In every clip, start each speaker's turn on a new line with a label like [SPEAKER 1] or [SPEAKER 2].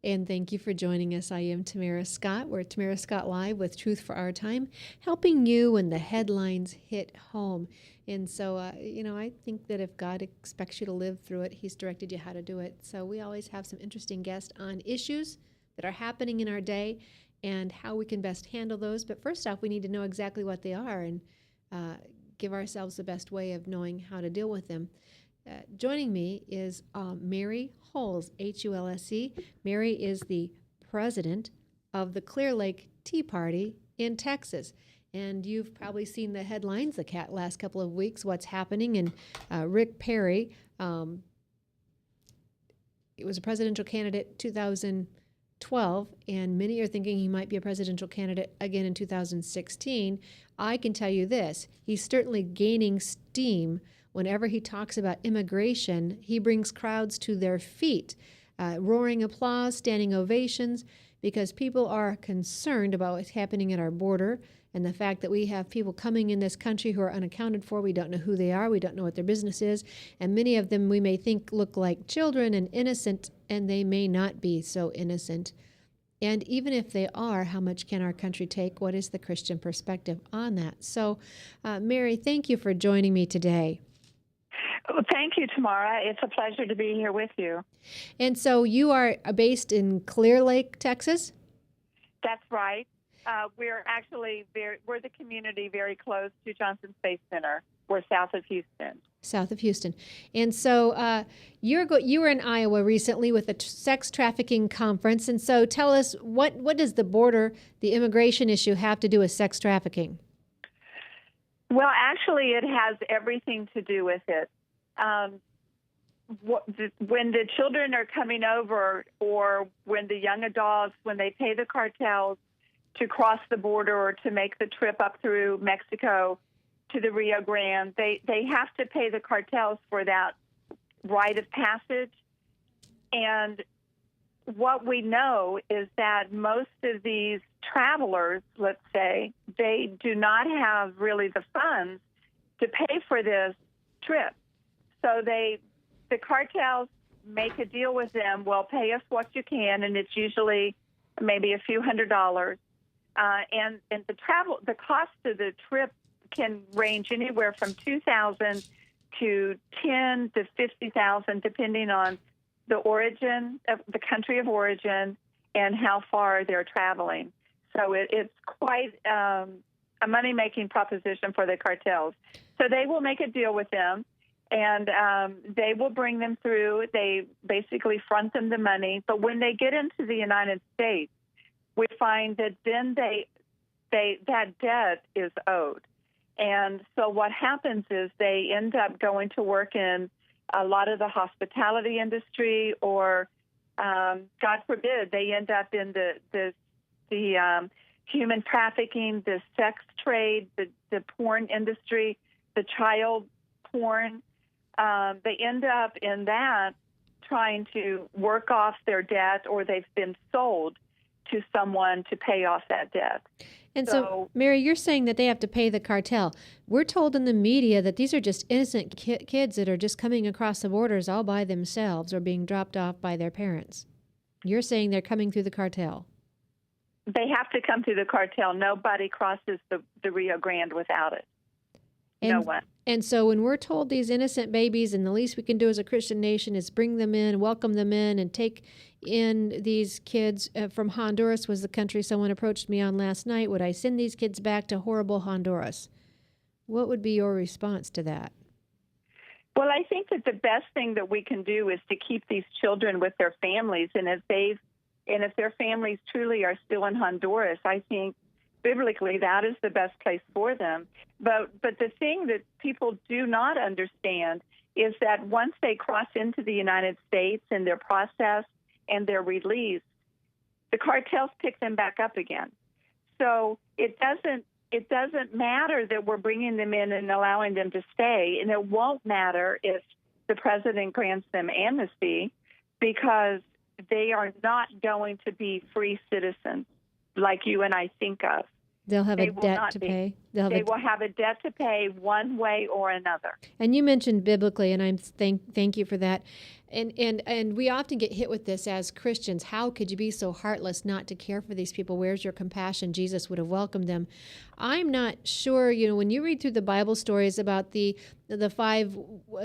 [SPEAKER 1] And thank you for joining us. I am Tamara Scott. We're Tamara Scott Live with Truth for Our Time, helping you when the headlines hit home. And so, I think that if God expects you to live through it, He's directed you how to do it. So we always have some interesting guests on issues that are happening in our day and how we can best handle those. But first off, we need to know exactly what they are and give ourselves the best way of knowing how to deal with them. Joining me is Mary Huls, Hulse. Mary is the president of the Clear Lake Tea Party in Texas. And you've probably seen the headlines the last couple of weeks, what's happening. And Rick Perry, it was a presidential candidate 2012, and many are thinking he might be a presidential candidate again in 2016. I can tell you this, he's certainly gaining steam. Whenever he talks about immigration, he brings crowds to their feet, roaring applause, standing ovations, because people are concerned about what's happening at our border and the fact that we have people coming in this country who are unaccounted for. We don't know who they are. We don't know what their business is. And many of them we may think look like children and innocent, and they may not be so innocent. And even if they are, how much can our country take? What is the Christian perspective on that? So, Mary, thank you for joining me today.
[SPEAKER 2] Well, thank you, Tamara. It's a pleasure to be here with you.
[SPEAKER 1] And so you are based in Clear Lake, Texas?
[SPEAKER 2] That's right. We're actually we're the community very close to Johnson Space Center. We're south of Houston.
[SPEAKER 1] South of Houston. And so you were in Iowa recently with a sex trafficking conference. And so tell us, what does the border, the immigration issue, have to do with sex trafficking?
[SPEAKER 2] Well, actually, it has everything to do with it. When the children are coming over, or when the young adults, when they pay the cartels to cross the border or to make the trip up through Mexico to the Rio Grande, they have to pay the cartels for that rite of passage. And what we know is that most of these travelers, let's say, they do not have really the funds to pay for this trip. So the cartels make a deal with them. Well, pay us what you can, and it's usually maybe a few $100s. And the cost of the trip can range anywhere from $2,000 to $10,000 to $50,000, depending on the origin of the country of origin and how far they're traveling. So it's quite a money-making proposition for the cartels. So they will make a deal with them, and they will bring them through. They basically front them the money. But when they get into the United States, we find that then that debt is owed. And so what happens is they end up going to work in a lot of the hospitality industry, or God forbid, they end up in the human trafficking, the sex trade, the porn industry, the child porn. They end up in that, trying to work off their debt, or they've been sold to someone to pay off that debt.
[SPEAKER 1] And so, Mary, you're saying that they have to pay the cartel. We're told in the media that these are just innocent kids that are just coming across the borders all by themselves or being dropped off by their parents. You're saying they're coming through the cartel.
[SPEAKER 2] They have to come through the cartel. Nobody crosses the Rio Grande without it. No one.
[SPEAKER 1] And so when we're told these innocent babies, and the least we can do as a Christian nation is bring them in, welcome them in, and take in these kids from Honduras was the country someone approached me on last night. Would I send these kids back to horrible Honduras? What would be your response to that?
[SPEAKER 2] Well, I think that the best thing that we can do is to keep these children with their families, and if their families truly are still in Honduras, I think biblically that is the best place for them. But the thing that people do not understand is that once they cross into the United States and they're processed and they're released, the cartels pick them back up again. So it doesn't matter that we're bringing them in and allowing them to stay, and it won't matter if the president grants them amnesty, because they are not going to be free citizens like you and I think of.
[SPEAKER 1] They'll have
[SPEAKER 2] They
[SPEAKER 1] a
[SPEAKER 2] will
[SPEAKER 1] debt
[SPEAKER 2] not
[SPEAKER 1] to
[SPEAKER 2] be.
[SPEAKER 1] pay.
[SPEAKER 2] They will have a debt to pay one way or another.
[SPEAKER 1] And you mentioned biblically, and I'm thank you for that. And we often get hit with this as Christians. How could you be so heartless not to care for these people? Where's your compassion? Jesus would have welcomed them. I'm not sure. When you read through the Bible stories about the five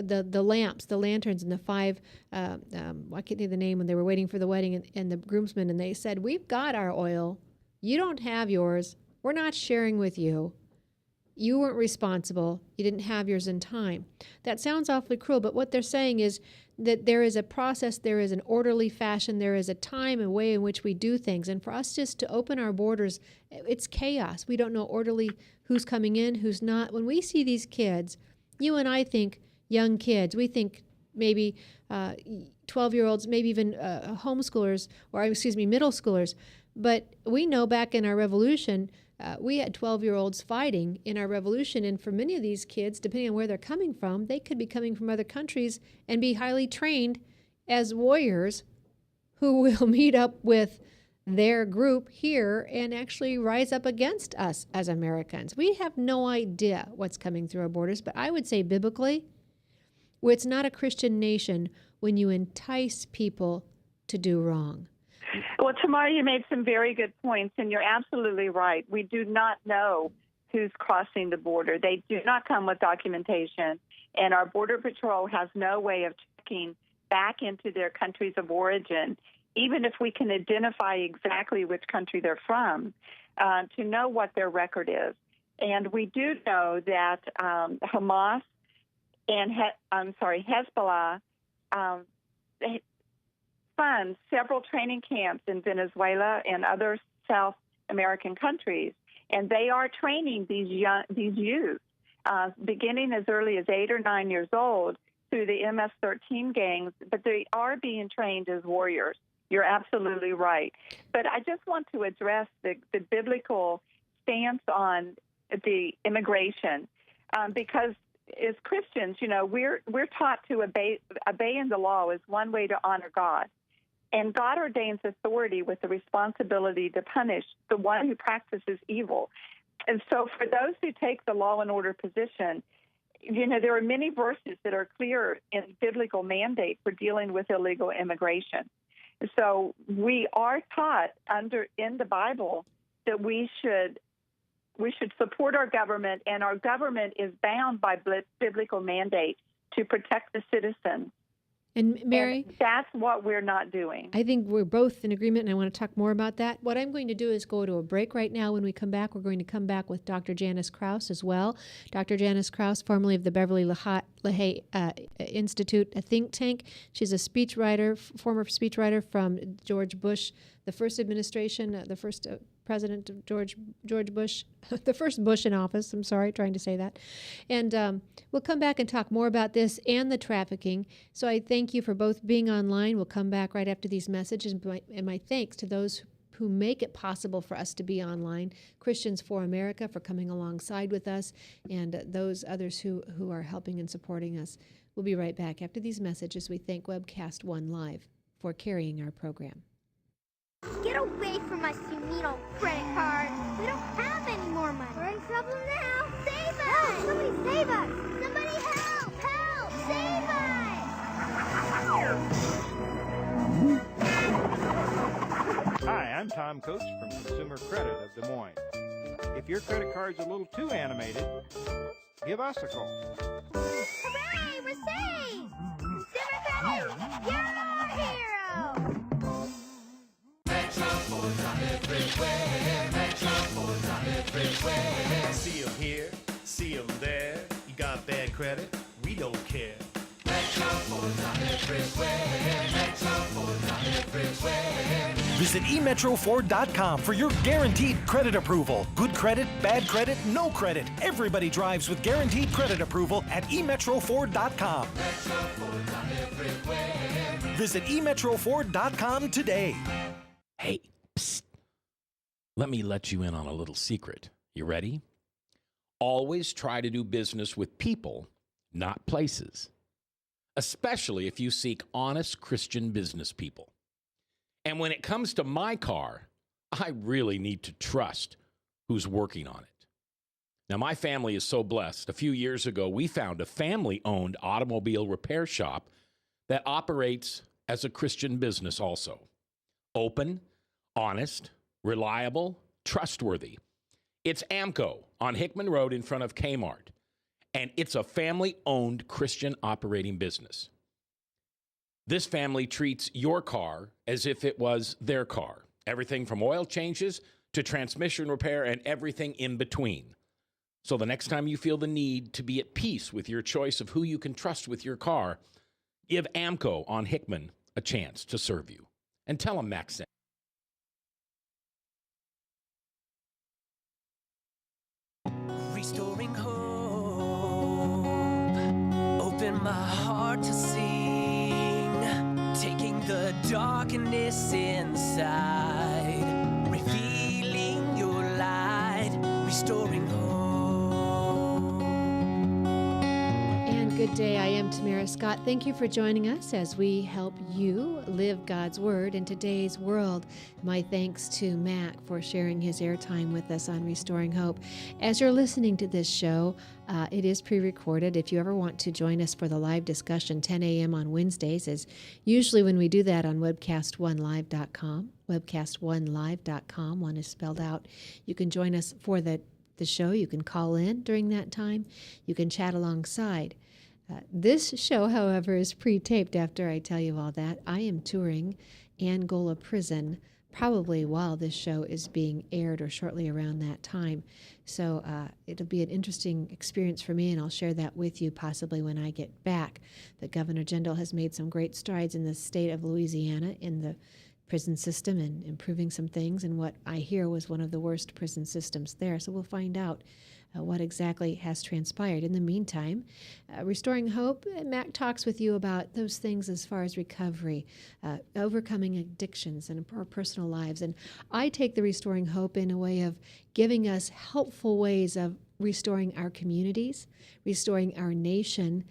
[SPEAKER 1] the lamps, the lanterns, and the five I can't think of the name when they were waiting for the wedding, and the groomsmen, and they said, "We've got our oil. You don't have yours. We're not sharing with you. You weren't responsible. You didn't have yours in time." That sounds awfully cruel, but what they're saying is that there is a process, there is an orderly fashion, there is a time and way in which we do things. And for us just to open our borders, it's chaos. We don't know orderly who's coming in, who's not. When we see these kids, you and I think young kids, we think maybe 12-year-olds, maybe even homeschoolers, or middle schoolers. But we know back in our revolution, we had 12-year-olds fighting in our revolution, and for many of these kids, depending on where they're coming from, they could be coming from other countries and be highly trained as warriors who will meet up with their group here and actually rise up against us as Americans. We have no idea what's coming through our borders, but I would say biblically, it's not a Christian nation when you entice people to do wrong.
[SPEAKER 2] Well, Tamara, you made some very good points, and you're absolutely right. We do not know who's crossing the border. They do not come with documentation, and our Border Patrol has no way of checking back into their countries of origin, even if we can identify exactly which country they're from, to know what their record is. And we do know that Hamas and Hezbollah funds several training camps in Venezuela and other South American countries, and they are training these youth, beginning as early as 8 or 9 years old through the MS-13 gangs, but they are being trained as warriors. You're absolutely right. But I just want to address the biblical stance on the immigration, because as Christians, we're taught to obeying the law is one way to honor God. And God ordains authority with the responsibility to punish the one who practices evil. And so for those who take the law and order position, there are many verses that are clear in biblical mandate for dealing with illegal immigration. So we are taught in the Bible that we should support our government, and our government is bound by biblical mandate to protect the citizens.
[SPEAKER 1] And Mary,
[SPEAKER 2] and that's what we're not doing.
[SPEAKER 1] I think we're both in agreement, and I want to talk more about that. What I'm going to do is go to a break right now. When we come back, we're going to come back with Dr. Janice Crouse as well. Dr. Janice Crouse, formerly of the Beverly LaHaye Institute, a think tank. She's a speechwriter, former speechwriter from George Bush, the first administration, the first president of George Bush, the first Bush in office. I'm sorry, trying to say that. And we'll come back and talk more about this and the trafficking. So I thank you for both being online. We'll come back right after these messages. And my thanks to those who make it possible for us to be online. Christians for America for coming alongside with us, and those others who are helping and supporting us. We'll be right back after these messages. We thank Webcast One Live for carrying our program.
[SPEAKER 3] Get away from us, you mean old credit card. We don't have any more money. We're in trouble now. Save us! Help! Somebody save us! Somebody help! Help! Save us!
[SPEAKER 4] Hi, I'm Tom Coates from Consumer Credit of Des Moines. If your credit card's a little too animated, give us a call.
[SPEAKER 3] Hooray! We're saved! Consumer Credit, you're our hero!
[SPEAKER 5] Metro Ford's on everywhere. Metro Ford's on everywhere.
[SPEAKER 6] See 'em here, see 'em there. You got bad credit? We don't care.
[SPEAKER 5] Metro Ford's on everywhere. Metro Ford's on everywhere.
[SPEAKER 7] Visit emetroford.com for your guaranteed credit approval. Good credit, bad credit, no credit. Everybody drives with guaranteed credit approval at emetroford.com.
[SPEAKER 5] Metro Ford's on everywhere.
[SPEAKER 7] Visit emetroford.com today.
[SPEAKER 8] Hey, psst. Let me let you in on a little secret. You ready? Always try to do business with people, not places. Especially if you seek honest Christian business people. And when it comes to my car, I really need to trust who's working on it. Now, my family is so blessed. A few years ago, we found a family-owned automobile repair shop that operates as a Christian business also. Open, honest, reliable, trustworthy. It's AMCO on Hickman Road in front of Kmart, and it's a family-owned Christian operating business. This family treats your car as if it was their car. Everything from oil changes to transmission repair and everything in between. So the next time you feel the need to be at peace with your choice of who you can trust with your car, give AMCO on Hickman a chance to serve you. And tell them Max sent.
[SPEAKER 9] Restoring hope, open my heart to sing, taking the darkness inside, revealing your light, restoring hope.
[SPEAKER 1] And good day, I am Tamara Scott. Thank you for joining us as we help you live God's Word in today's world. My thanks to Mac for sharing his airtime with us on Restoring Hope. As you're listening to this show, it is pre-recorded. If you ever want to join us for the live discussion, 10 a.m. on Wednesdays is usually when we do that on webcast1live.com. Webcast1live.com. One is spelled out. You can join us for the show. You can call in during that time. You can chat alongside. This show, however, is pre-taped after I tell you all that. I am touring Angola Prison probably while this show is being aired or shortly around that time. So it'll be an interesting experience for me, and I'll share that with you possibly when I get back. The Governor General has made some great strides in the state of Louisiana in the prison system and improving some things, and what I hear was one of the worst prison systems there. So we'll find out what exactly has transpired. In the meantime, Restoring Hope, Mac talks with you about those things as far as recovery, overcoming addictions in our personal lives. And I take the Restoring Hope in a way of giving us helpful ways of restoring our communities, restoring our nation,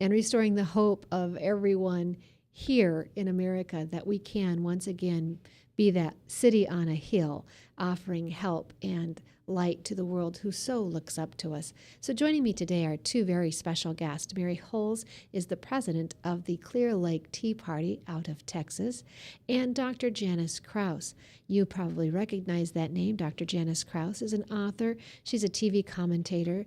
[SPEAKER 1] and restoring the hope of everyone here in America that we can once again be that city on a hill offering help and light to the world who so looks up to us. So joining me today are two very special guests. Mary Huls is the president of the Clear Lake Tea Party out of Texas, and Dr. Janice Crouse. You probably recognize that name. Dr. Janice Crouse is an author. She's a TV commentator,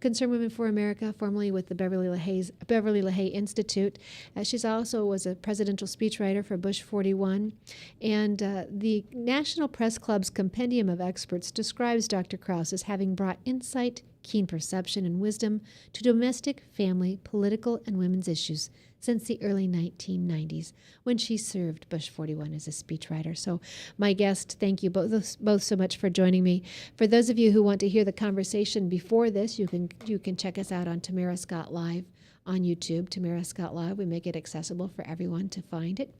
[SPEAKER 1] Concerned Women for America, formerly with the Beverly LaHaye Institute. She's also was a presidential speechwriter for Bush 41. And the National Press Club's Compendium of Experts describes Dr. Crouse as having brought insight, keen perception, and wisdom to domestic, family, political, and women's issues since the early 1990s when she served Bush 41 as a speechwriter. So my guest, thank you both so much for joining me. For those of you who want to hear the conversation before this, you can check us out on Tamara Scott Live on YouTube. Tamara Scott Live, we make it accessible for everyone to find it.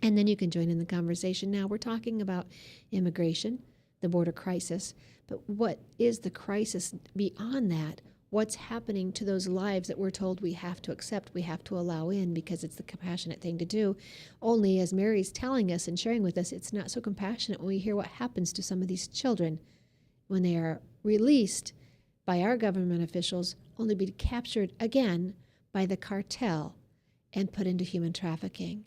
[SPEAKER 1] And then you can join in the conversation. Now we're talking about immigration, the border crisis, but what is the crisis beyond that? What's happening to those lives that we're told we have to accept, we have to allow in because it's the compassionate thing to do? Only, as Mary's telling us and sharing with us, it's not so compassionate when we hear what happens to some of these children when they are released by our government officials, only to be captured again by the cartel and put into human trafficking.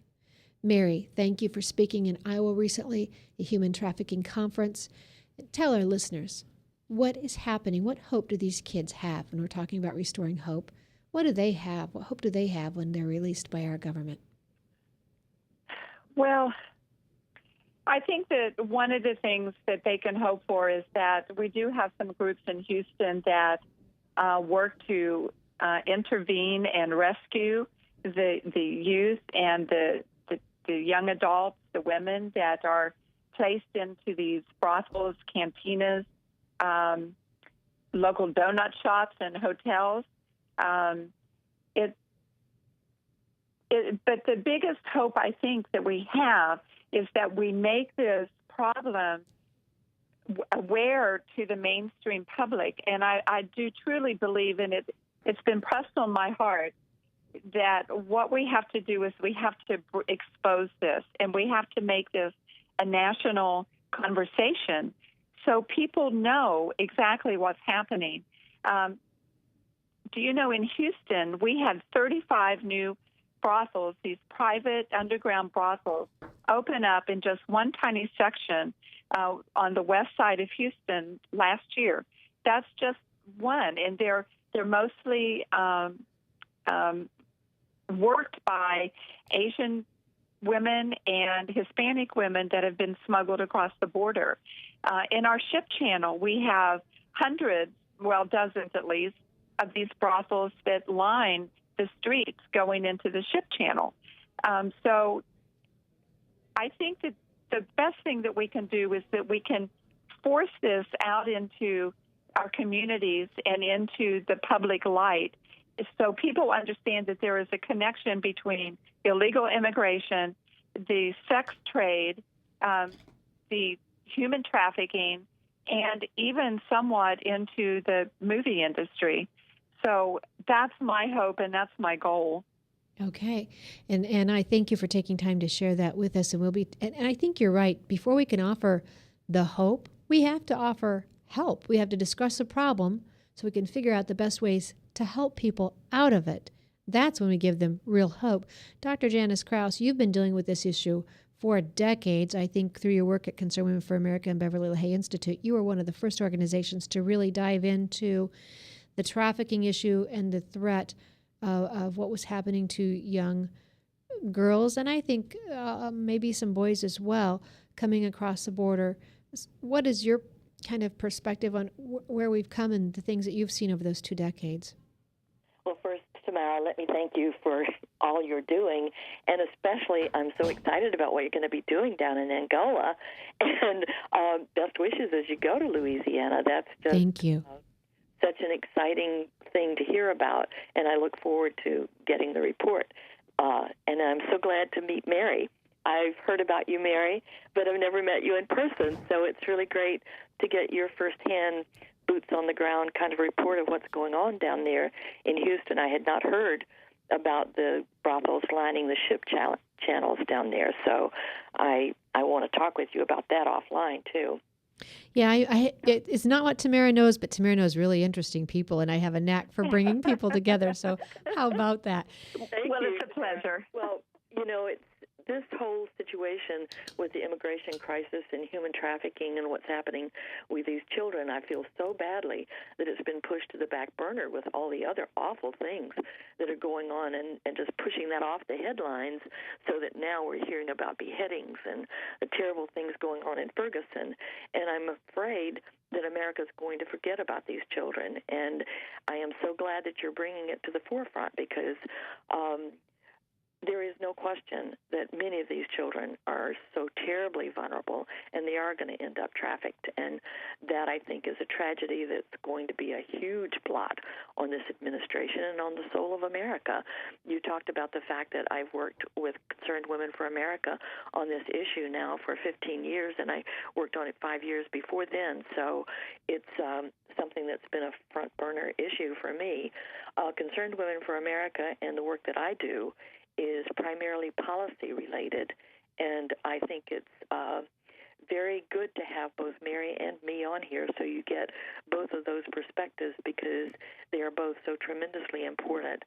[SPEAKER 1] Mary, thank you for speaking in Iowa recently, a human trafficking conference. Tell our listeners, what is happening? What hope do these kids have when we're talking about restoring hope? What do they have? What hope do they have when they're released by our government?
[SPEAKER 2] Well, I think that one of the things that they can hope for is that we do have some groups in Houston that work to intervene and rescue the youth and the young adults, the women that are placed into these brothels, cantinas, local donut shops and hotels. But the biggest hope I think that we have is that we make this problem aware to the mainstream public. And I do truly believe in it. It's been pressed on my heart that what we have to do is we have to expose this, and we have to make this a national conversation so people know exactly what's happening. Do you know in Houston, we had 35 new brothels, these private underground brothels, open up in just one tiny section on the west side of Houston last year. That's just one, and they're mostly worked by Asian women and Hispanic women that have been smuggled across the border. In our ship channel, we have hundreds, well, dozens at least, of these brothels that line the streets going into the ship channel. So I think that the best thing that we can do is that we can force this out into our communities and into the public light so people understand that there is a connection between illegal immigration, the sex trade, the human trafficking, and even somewhat into the movie industry. So that's my hope and that's my goal.
[SPEAKER 1] Okay. And I thank you for taking time to share that with us. And we'll be, and I think you're right. Before we can offer the hope, we have to offer help. We have to discuss a problem so we can figure out the best ways to help people out of it. That's when we give them real hope. Dr. Janice Crouse, you've been dealing with this issue for decades. I think through your work at Concerned Women for America and Beverly LaHaye Institute, you were one of the first organizations to really dive into the trafficking issue and the threat of what was happening to young girls, and I think maybe some boys as well, coming across the border. What is your kind of perspective on where we've come and the things that you've seen over those 2 decades?
[SPEAKER 10] Well, first, Tamara, let me thank you for all you're doing, and especially I'm so excited about what you're going to be doing down in Angola, and best wishes as you go to Louisiana. That's just
[SPEAKER 1] thank you.
[SPEAKER 10] Such an exciting thing to hear about, and I look forward to getting the report. And I'm so glad to meet Mary. I've heard about you, Mary, but I've never met you in person, so it's really great to get your firsthand boots on the ground kind of report of what's going on down there in Houston. I had not heard about the brothels lining the ship channels down there, so I want to talk with you about that offline, too.
[SPEAKER 1] Yeah, it's not what Tamara knows, but Tamara knows really interesting people, and I have a knack for bringing people together. So how about that?
[SPEAKER 2] It's a pleasure.
[SPEAKER 10] Well, you know, it's this whole situation with the immigration crisis and human trafficking and what's happening with these children, I feel so badly that it's been pushed to the back burner with all the other awful things that are going on and just pushing that off the headlines so that now we're hearing about beheadings and the terrible things going on in Ferguson. And I'm afraid that America's going to forget about these children. And I am so glad that you're bringing it to the forefront because there is no question that many of these children are so terribly vulnerable, and they are going to end up trafficked. And that, I think, is a tragedy that's going to be a huge blot on this administration and on the soul of America. You talked about the fact that I've worked with Concerned Women for America on this issue now for 15 years, and I worked on it 5 years before then. So it's something that's been a front burner issue for me. Concerned Women for America and the work that I do is primarily policy related, and I think it's very good to have both Mary and me on here so you get both of those perspectives because they are both so tremendously important.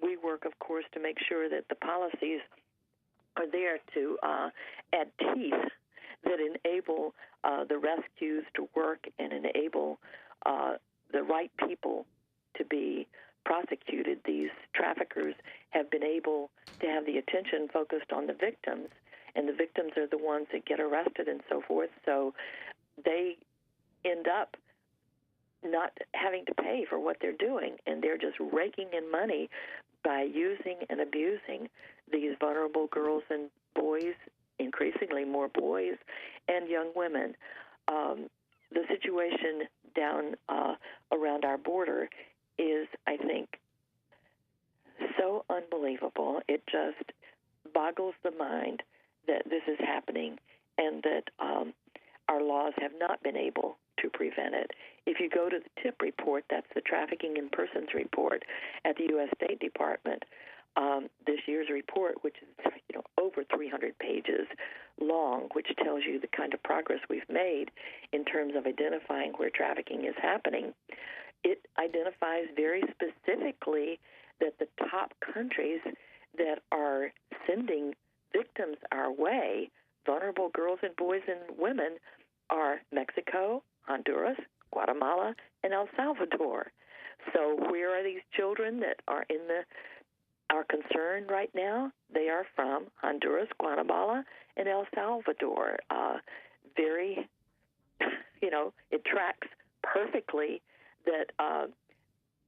[SPEAKER 10] We work, of course, to make sure that the policies are there to add teeth that enable the rescues to work and enable the right people to be prosecuted. These traffickers have been able to have the attention focused on the victims, and the victims are the ones that get arrested and so forth, so they end up not having to pay for what they're doing, and they're just raking in money by using and abusing these vulnerable girls and boys, increasingly more boys, and young women. The situation down around our border is, I think, so unbelievable. It just boggles the mind that this is happening and that our laws have not been able to prevent it. If you go to the TIP report, that's the Trafficking in Persons report at the U.S. State Department, this year's report, which is over 300 pages long, which tells you the kind of progress we've made in terms of identifying where trafficking is happening. It identifies very specifically that the top countries that are sending victims our way, vulnerable girls and boys and women, are Mexico, Honduras, Guatemala, and El Salvador. So where are these children that are in our concern right now? They are from Honduras, Guatemala, and El Salvador. Very, it tracks perfectly that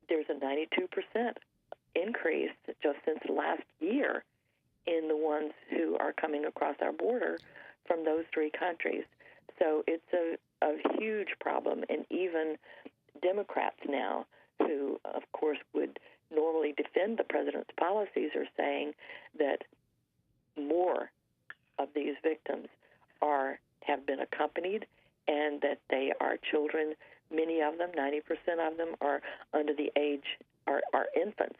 [SPEAKER 10] there's a 92% increase just since last year in the ones who are coming across our border from those three countries. So it's a huge problem, and even Democrats now, who, of course, would normally defend the president's policies, are saying that more of these victims have been accompanied and that they are children. Many of them, 90% of them, are under the age, are infants.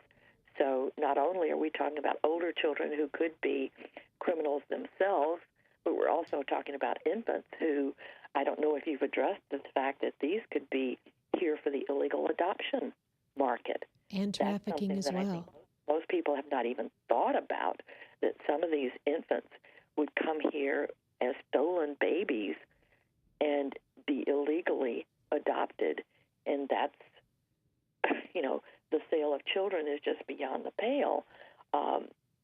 [SPEAKER 10] So not only are we talking about older children who could be criminals themselves, but we're also talking about infants who, I don't know if you've addressed the fact that these could be here for the illegal adoption market.
[SPEAKER 1] And trafficking as well.
[SPEAKER 10] Most people have not even thought about that some of these infants would come here as stolen babies and be illegally adopted. And that's, the sale of children is just beyond the pale.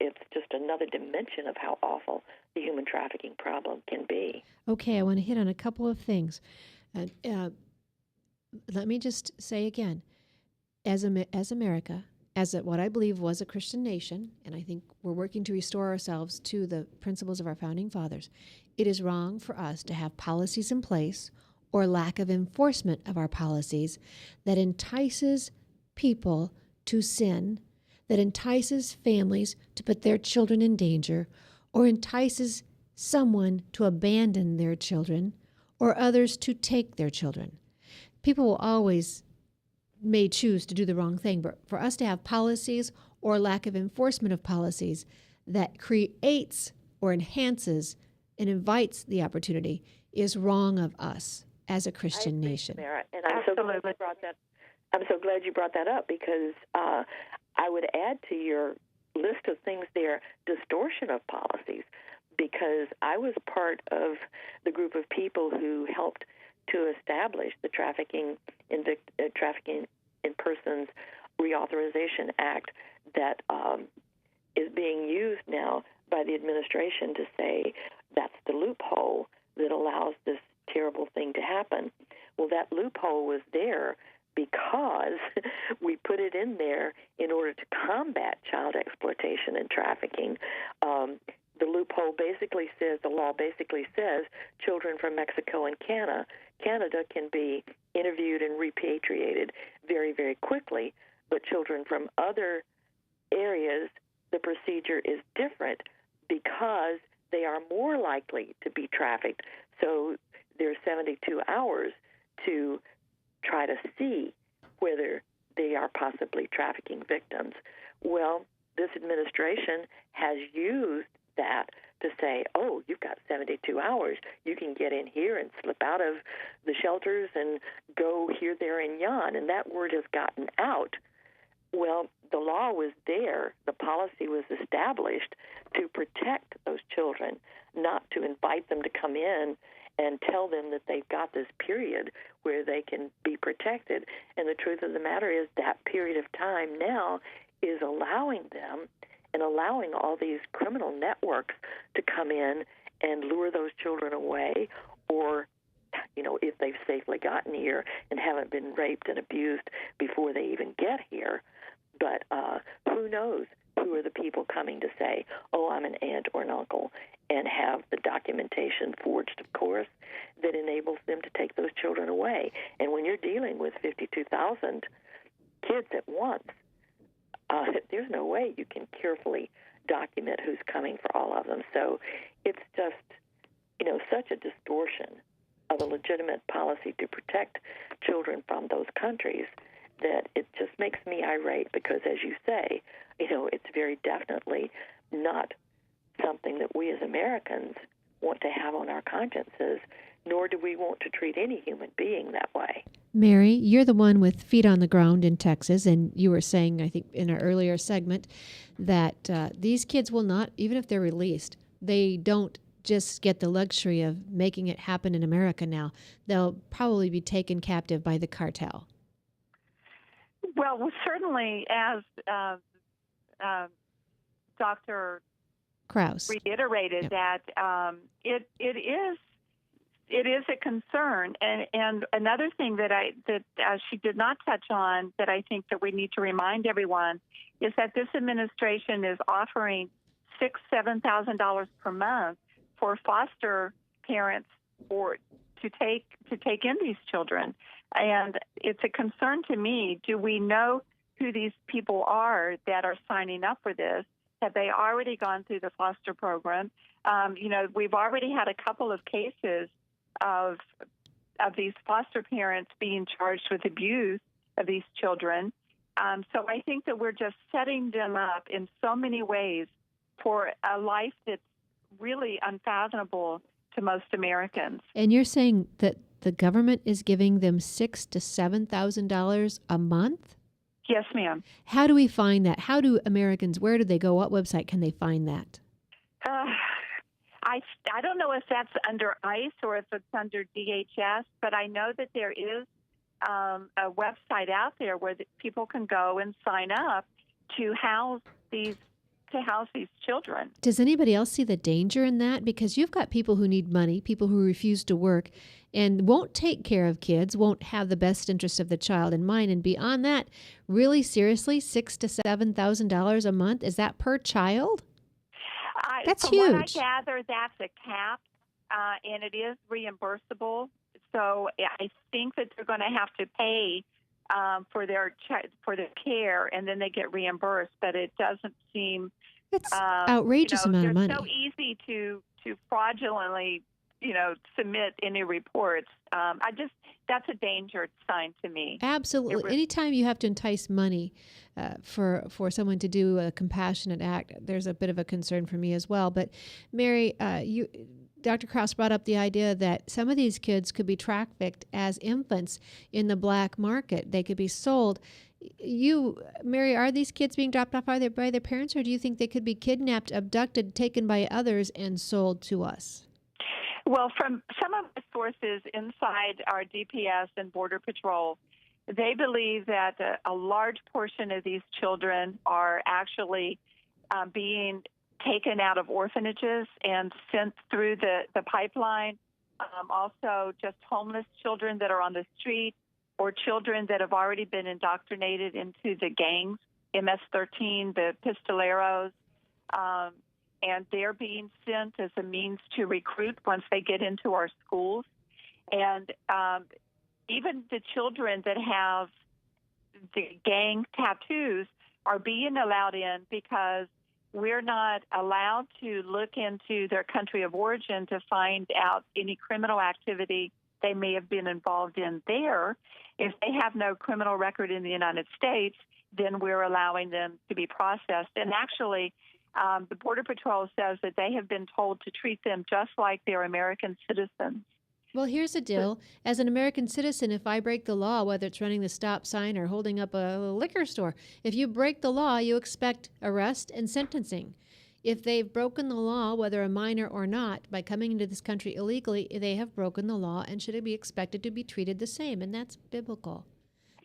[SPEAKER 10] It's just another dimension of how awful the human trafficking problem can be.
[SPEAKER 1] Okay, I want to hit on a couple of things. Let me just say again, as America, as what I believe was a Christian nation, and I think we're working to restore ourselves to the principles of our founding fathers, it is wrong for us to have policies in place or lack of enforcement of our policies that entices people to sin, that entices families to put their children in danger, or entices someone to abandon their children, or others to take their children. People will always may choose to do the wrong thing, but for us to have policies or lack of enforcement of policies that creates or enhances and invites the opportunity is wrong of us as a Christian nation.
[SPEAKER 10] Mara, and I'm so glad you brought that up, because I would add to your list of things there distortion of policies, because I was part of the group of people who helped to establish the Trafficking in Persons Reauthorization Act that is being used now by the administration to say that's the loophole that allows this terrible thing to happen. Well, that loophole was there because we put it in there in order to combat child exploitation and trafficking. The loophole basically says, the law basically says, children from Mexico and Canada can be interviewed and repatriated very, very quickly, but children from other areas, the procedure is different because they are more likely to be trafficked. So there's 72 hours to try to see whether they are possibly trafficking victims. Well, this administration has used that to say, oh, you've got 72 hours. You can get in here and slip out of the shelters and go here, there, and yon. And that word has gotten out. Well, the law was there. The policy was established to protect those children, not to invite them to come in and tell them that they've got this period where they can be protected. And the truth of the matter is that period of time now is allowing them and allowing all these criminal networks to come in and lure those children away, or, if they've safely gotten here and haven't been raped and abused before they even get here. But who knows who are the people coming to say, oh, I'm an aunt or an uncle, and have the documentation forged, of course, that enables them to take those children away. And when you're dealing with 52,000 kids at once, there's no way you can carefully document who's coming for all of them. So it's just, such a distortion of a legitimate policy to protect children from those countries that it just makes me irate, because, as you say, it's very definitely not something that we as Americans want to have on our consciences, nor do we want to treat any human being that way.
[SPEAKER 1] Mary, you're the one with feet on the ground in Texas, and you were saying, I think, in our earlier segment, that these kids will not, even if they're released, they don't just get the luxury of making it happen in America now. They'll probably be taken captive by the cartel.
[SPEAKER 2] Well, certainly, as Dr.
[SPEAKER 1] Crouse
[SPEAKER 2] reiterated, that it is a concern, and another thing that she did not touch on that I think that we need to remind everyone is that this administration is offering $6,000-$7,000 per month for foster parents to take in these children, and it's a concern to me. Do we know who these people are that are signing up for this? Have they already gone through the foster program? We've already had a couple of cases of these foster parents being charged with abuse of these children. So I think that we're just setting them up in so many ways for a life that's really unfathomable to most Americans.
[SPEAKER 1] And you're saying that the government is giving them $6,000 to $7,000 a month?
[SPEAKER 2] Yes, ma'am.
[SPEAKER 1] How do we find that? How do Americans, where do they go? What website can they find that?
[SPEAKER 2] I don't know if that's under ICE or if it's under DHS, but I know that there is a website out there where people can go and sign up to house these children.
[SPEAKER 1] Does anybody else see the danger in that? Because you've got people who need money, people who refuse to work and won't take care of kids, won't have the best interest of the child in mind. And beyond that, really seriously, $6,000 to $7,000 a month, is that per child? That's
[SPEAKER 2] from
[SPEAKER 1] huge.
[SPEAKER 2] What I gather, that's a cap, and it is reimbursable. So I think that they're going to have to pay for their care, and then they get reimbursed. But it doesn't seem
[SPEAKER 1] it's outrageous amount of money.
[SPEAKER 2] It's so easy to fraudulently, submit any reports. That's a danger sign to me.
[SPEAKER 1] Absolutely. Anytime you have to entice money for someone to do a compassionate act, there's a bit of a concern for me as well. But Mary, Dr. Crouse brought up the idea that some of these kids could be trafficked as infants in the black market. They could be sold. Mary, are these kids being dropped off by their parents, or do you think they could be kidnapped, abducted, taken by others, and sold to us?
[SPEAKER 2] Well, from some of the sources inside our DPS and Border Patrol, they believe that a large portion of these children are actually being taken out of orphanages and sent through the pipeline. Also, just homeless children that are on the street, or children that have already been indoctrinated into the gangs, MS-13, the Pistoleros, and they're being sent as a means to recruit once they get into our schools. And even the children that have the gang tattoos are being allowed in because we're not allowed to look into their country of origin to find out any criminal activity they may have been involved in there. If they have no criminal record in the United States, then we're allowing them to be processed. And actually, the Border Patrol says that they have been told to treat them just like they're American citizens.
[SPEAKER 1] Well, here's the deal. As an American citizen, if I break the law, whether it's running the stop sign or holding up a liquor store, if you break the law, you expect arrest and sentencing. If they've broken the law, whether a minor or not, by coming into this country illegally, they have broken the law and should be expected to be treated the same, and that's biblical.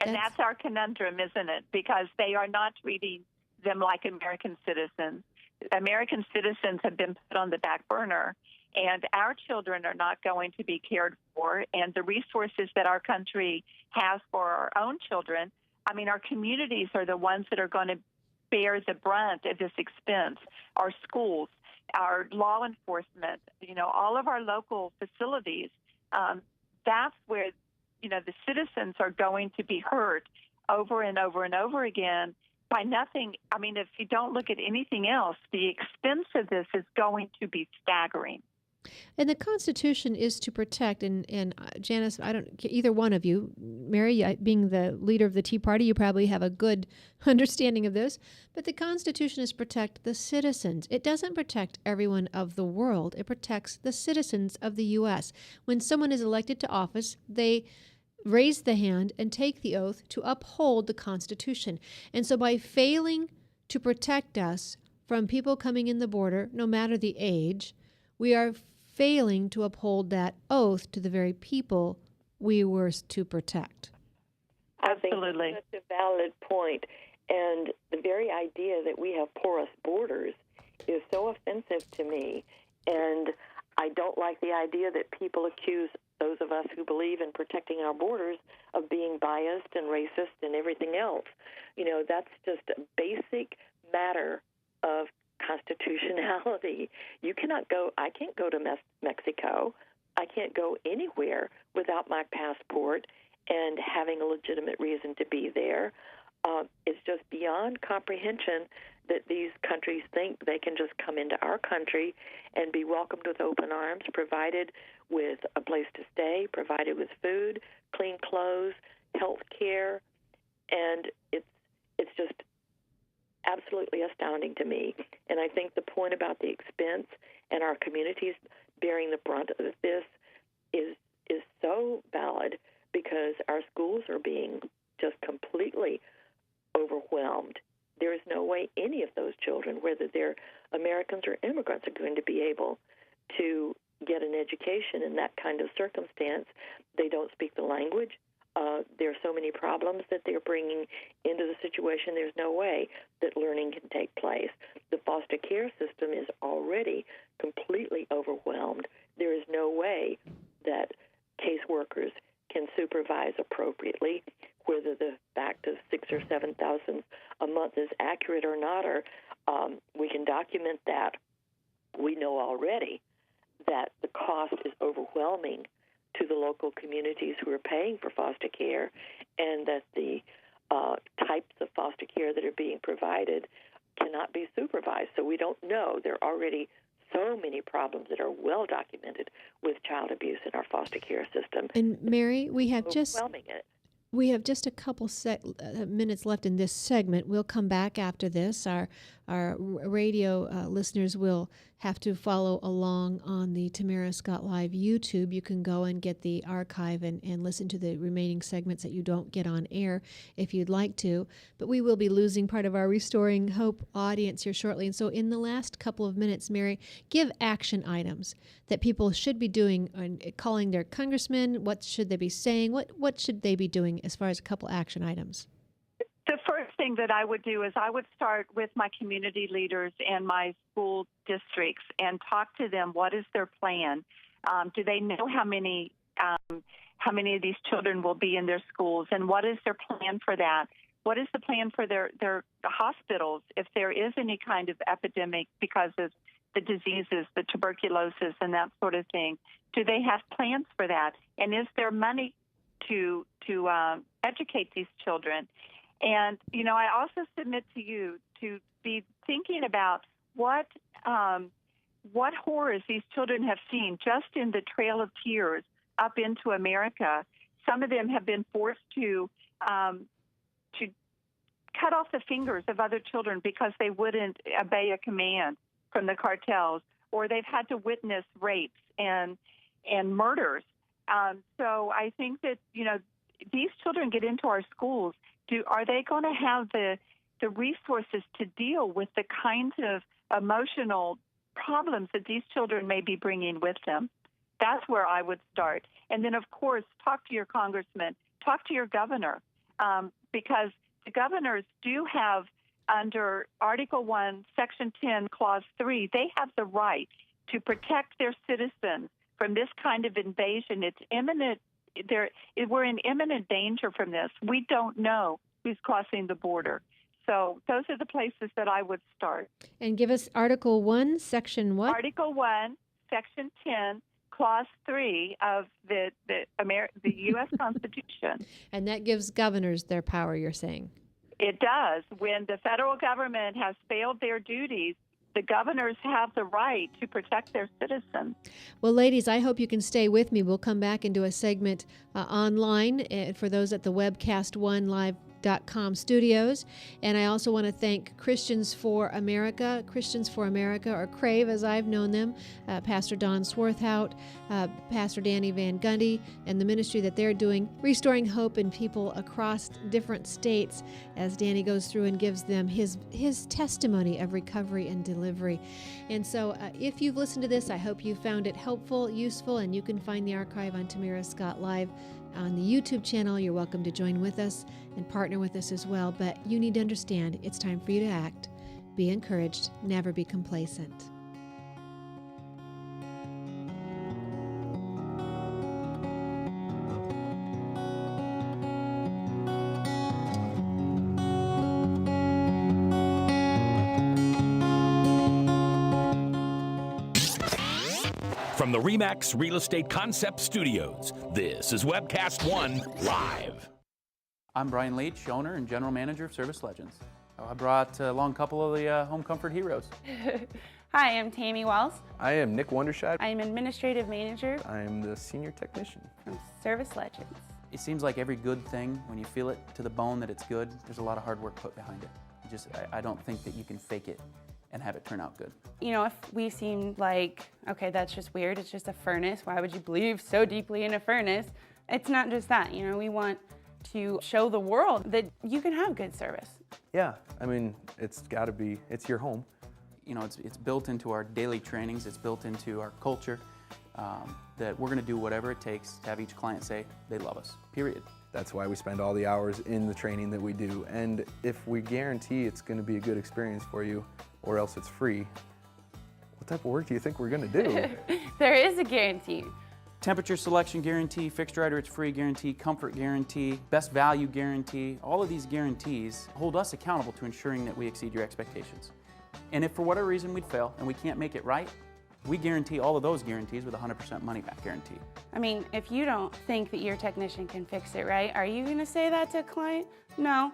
[SPEAKER 2] And that's our conundrum, isn't it? Because they are not treating them like American citizens. American citizens have been put on the back burner, and our children are not going to be cared for. And the resources that our country has for our own children, our communities are the ones that are going to bear the brunt of this expense. Our schools, our law enforcement, all of our local facilities, that's where, the citizens are going to be hurt over and over and over again by nothing. If you don't look at anything else, the expense of this is going to be staggering.
[SPEAKER 1] And the Constitution is to protect, and Janice, I don't, either one of you, Mary, being the leader of the Tea Party, you probably have a good understanding of this, but the Constitution is to protect the citizens. It doesn't protect everyone of the world. It protects the citizens of the U.S. When someone is elected to office, they raise the hand and take the oath to uphold the Constitution. And so by failing to protect us from people coming in the border, no matter the age, we are failing to uphold that oath to the very people we were to protect.
[SPEAKER 2] Absolutely.
[SPEAKER 10] I think that's such a valid point. And the very idea that we have porous borders is so offensive to me. And I don't like the idea that people accuse those of us who believe in protecting our borders of being biased and racist and everything else. You know, that's just a basic matter of constitutionality. You cannot go, I can't go to Mexico. I can't go anywhere without my passport and having a legitimate reason to be there. It's just beyond comprehension that these countries think they can just come into our country and be welcomed with open arms, provided with a place to stay, provided with food, clean clothes, health care, and it's just absolutely astounding to me. And I think the point about the expense and our communities bearing the brunt of this is so valid, because our schools are being just completely overwhelmed. There is no way any of those children, whether they're Americans or immigrants, are going to be able to get an education in that kind of circumstance. They don't speak the language. There are so many problems that they're bringing into the situation. There's no way that learning can take place. The foster care system is already completely overwhelmed. There is no way that caseworkers can supervise appropriately. Whether the fact of 6,000 or 7,000 a month is accurate or not, or we can document that. We know already that the cost is overwhelming to the local communities who are paying for foster care, and that the types of foster care that are being provided cannot be supervised. So we don't know. There are already so many problems that are well documented with child abuse in our foster care system.
[SPEAKER 1] And Mary, we have just
[SPEAKER 10] overwhelming it.
[SPEAKER 1] We have just a couple minutes left in this segment. We'll come back after this. Our radio listeners will have to follow along on the Tamara Scott Live YouTube. You can go and get the archive and listen to the remaining segments that you don't get on air if you'd like to. But we will be losing part of our Restoring Hope audience here shortly. And so in the last couple of minutes, Mary, give action items that people should be doing, calling their congressman. What should they be saying? What should they be doing as far as a couple action items?
[SPEAKER 2] The first thing that I would do is I would start with my community leaders and my school districts and talk to them. What is their plan? Do they know how many of these children will be in their schools, and what is their plan for that? What is the plan for their hospitals if there is any kind of epidemic because of the diseases, the tuberculosis, and that sort of thing? Do they have plans for that? And is there money to educate these children? And, you know, I also submit to you to be thinking about what horrors these children have seen just in the Trail of Tears up into America. Some of them have been forced to cut off the fingers of other children because they wouldn't obey a command from the cartels, or they've had to witness rapes and murders. So I think that, you know, these children get into our schools. Are they going to have the resources to deal with the kinds of emotional problems that these children may be bringing with them? That's where I would start. And then, of course, talk to your congressman, talk to your governor, because the governors do have, under Article 1, Section 10, Clause 3, they have the right to protect their citizens from this kind of invasion. It's imminent. We're in imminent danger from this. We don't know who's crossing the border. So those are the places that I would start.
[SPEAKER 1] And give us Article 1, Section what?
[SPEAKER 2] Article 1, Section 10, Clause 3 of the U.S. Constitution.
[SPEAKER 1] And that gives governors their power, you're saying?
[SPEAKER 2] It does. When the federal government has failed their duties the governors have the right to protect their citizens.
[SPEAKER 1] Well, ladies, I hope you can stay with me. We'll come back and do a segment online for those at the webcast1live.com studios. And I also want to thank Christians for America, or CRAVE as I've known them, Pastor Don Swarthout, Pastor Danny Van Gundy, and the ministry that they're doing, restoring hope in people across different states as Danny goes through and gives them his testimony of recovery and delivery. And so if you've listened to this, I hope you found it helpful, useful, and you can find the archive on Tamara Scott Live on the YouTube channel. You're welcome to join with us and partner with us as well. But you need to understand it's time for you to act. Be encouraged. Never be complacent.
[SPEAKER 8] From the RE/MAX Real Estate Concept Studios, this is Webcast One Live.
[SPEAKER 11] I'm Brian Leach, owner and general manager of Service Legends. I brought along a couple of the home comfort heroes.
[SPEAKER 12] Hi, I'm Tammy Wells.
[SPEAKER 13] I am Nick Wondershot.
[SPEAKER 12] I'm administrative manager.
[SPEAKER 13] I'm the senior technician
[SPEAKER 12] from Service Legends.
[SPEAKER 11] It seems like every good thing, when you feel it to the bone that it's good, there's a lot of hard work put behind it. I don't think that you can fake it and have it turn out good.
[SPEAKER 12] You know, if we seemed like, okay, that's just weird, it's just a furnace, why would you believe so deeply in a furnace? It's not just that, you know, we want to show the world that you can have good service.
[SPEAKER 13] Yeah, I mean, it's your home.
[SPEAKER 11] You know, it's built into our daily trainings, it's built into our culture, that we're gonna do whatever it takes to have each client say they love us, period.
[SPEAKER 13] That's why we spend all the hours in the training that we do. And if we guarantee it's gonna be a good experience for you, or else it's free, what type of work do you think we're gonna do?
[SPEAKER 12] There is a guarantee.
[SPEAKER 11] Temperature selection guarantee, fixed right or it's free guarantee, comfort guarantee, best value guarantee. All of these guarantees hold us accountable to ensuring that we exceed your expectations. And if for whatever reason we'd fail and we can't make it right, we guarantee all of those guarantees with a 100% money back guarantee.
[SPEAKER 12] I mean, if you don't think that your technician can fix it right, are you gonna say that to a client? No.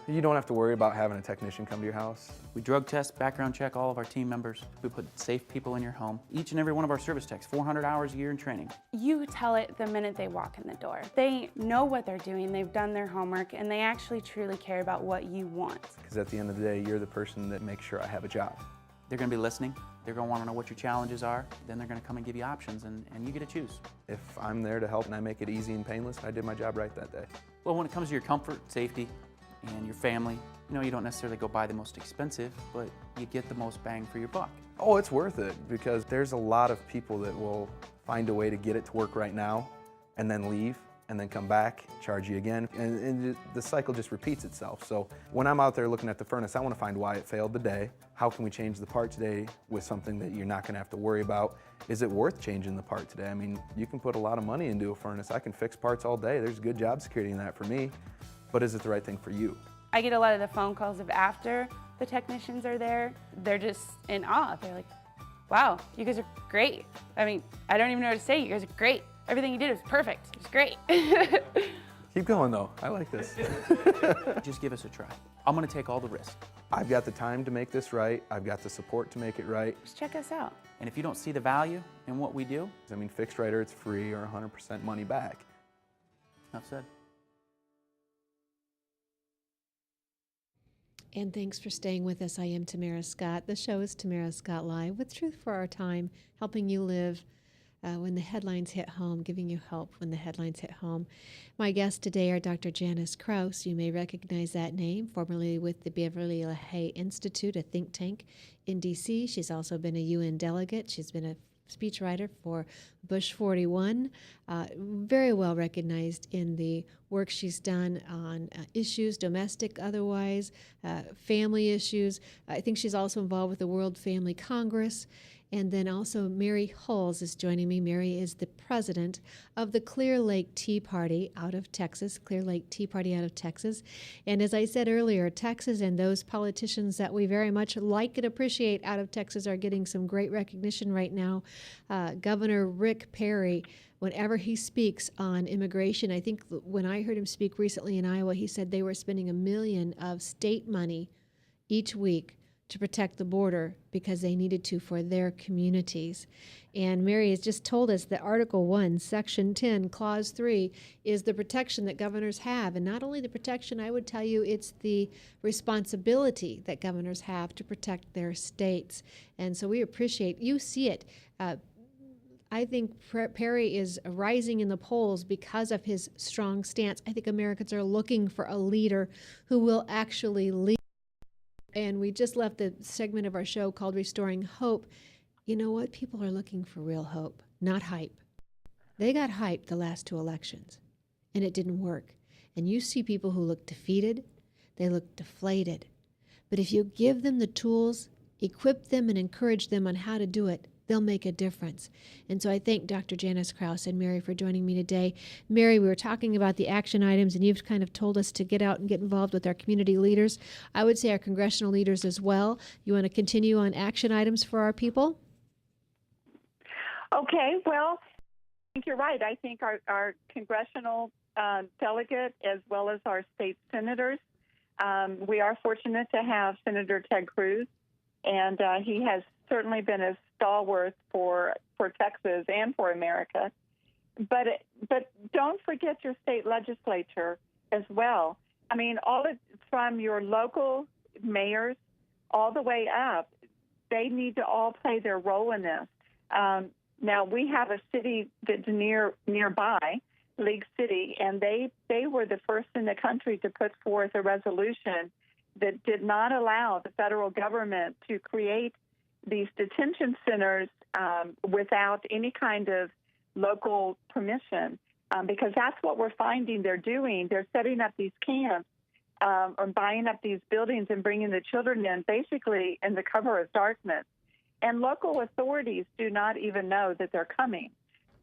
[SPEAKER 13] You don't have to worry about having a technician come to your house.
[SPEAKER 11] We drug test, background check all of our team members. We put safe people in your home. Each and every one of our service techs, 400 hours a year in training.
[SPEAKER 12] You tell it the minute they walk in the door. They know what they're doing, they've done their homework, and they actually truly care about what you want.
[SPEAKER 13] Because at the end of the day, you're the person that makes sure I have a job.
[SPEAKER 11] They're gonna be listening. They're gonna wanna know what your challenges are. Then they're gonna come and give you options, and you get to choose.
[SPEAKER 13] If I'm there to help and I make it easy and painless, I did my job right that day.
[SPEAKER 11] Well, when it comes to your comfort, safety, and your family, you know, you don't necessarily go buy the most expensive, but you get the most bang for your buck.
[SPEAKER 13] Oh, it's worth it, because there's a lot of people that will find a way to get it to work right now and then leave and then come back, charge you again, and the cycle just repeats itself. So when I'm out there looking at the furnace, I want to find why it failed today. How can we change the part today with something that you're not going to have to worry about? Is it worth changing the part today? I mean, you can put a lot of money into a furnace. I can fix parts all day. There's good job security in that for me. But is it the right thing for you?
[SPEAKER 12] I get a lot of the phone calls of after the technicians are there. They're just in awe. They're like, wow, you guys are great. I mean, I don't even know what to say. You guys are great. Everything you did was perfect. It was great.
[SPEAKER 13] Keep going though. I like this.
[SPEAKER 11] Just give us a try. I'm gonna take all the risk.
[SPEAKER 13] I've got the time to make this right. I've got the support to make it right.
[SPEAKER 12] Just check us out.
[SPEAKER 11] And if you don't see the value in what we do,
[SPEAKER 13] I mean, fixed right or it's free or 100% money back.
[SPEAKER 11] Enough said.
[SPEAKER 1] And thanks for staying with us. I am Tamara Scott. The show is Tamara Scott Live with Truth for Our Time, helping you live when the headlines hit home, giving you help when the headlines hit home. My guests today are Dr. Janice Crouse. You may recognize that name, formerly with the Beverly LaHaye Institute, a think tank in D.C. She's also been a UN delegate. She's been a speechwriter for Bush 41, very well recognized in the work she's done on issues, domestic, otherwise, family issues. I think she's also involved with the World Family Congress. And then also Mary Huls is joining me. Mary is the president of the Clear Lake Tea Party out of Texas, Clear Lake Tea Party out of Texas. And as I said earlier, Texas and those politicians that we very much like and appreciate out of Texas are getting some great recognition right now. Governor Rick Perry, whenever he speaks on immigration, I think when I heard him speak recently in Iowa, he said they were spending $1 million of state money each week to protect the border because they needed to for their communities. And Mary has just told us that Article 1, Section 10, Clause 3 is the protection that governors have. And not only the protection, I would tell you, it's the responsibility that governors have to protect their states. And so we appreciate, you see it. I think Perry is rising in the polls because of his strong stance. I think Americans are looking for a leader who will actually lead. And we just left a segment of our show called Restoring Hope. You know what? People are looking for real hope, not hype. They got hyped the last 2 elections, and it didn't work. And you see people who look defeated, they look deflated. But if you give them the tools, equip them, and encourage them on how to do it, they'll make a difference. And so I thank Dr. Janice Crouse and Mary for joining me today. Mary, we were talking about the action items, and you've kind of told us to get out and get involved with our community leaders. I would say our congressional leaders as well. You want to continue on action items for our people?
[SPEAKER 2] Okay, well, I think you're right. I think our congressional delegate, as well as our state senators, we are fortunate to have Senator Ted Cruz, and he has certainly been a stalwart for Texas and for America. But don't forget your state legislature as well. I mean, from your local mayors all the way up, they need to all play their role in this. Now, we have a city that's nearby, League City, and they were the first in the country to put forth a resolution that did not allow the federal government to create these detention centers without any kind of local permission, because that's what we're finding they're doing. They're setting up these camps or buying up these buildings and bringing the children in basically in the cover of darkness. And local authorities do not even know that they're coming.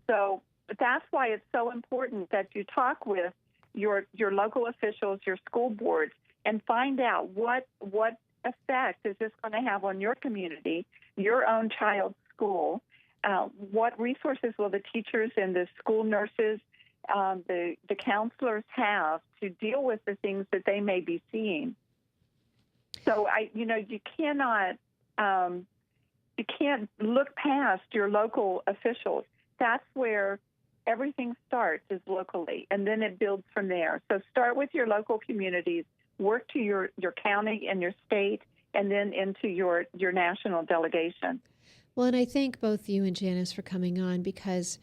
[SPEAKER 2] So that's why it's so important that you talk with your local officials, your school boards, and find out what effect is this going to have on your community, your own child's school. What resources will the teachers and the school nurses, the counselors have to deal with the things that they may be seeing? So you can't look past your local officials. That's where everything starts, is locally, and then it builds from there. So start with your local communities, work to your county and your state, and then into your national delegation.
[SPEAKER 1] Well, and I thank both you and Janice for coming on, because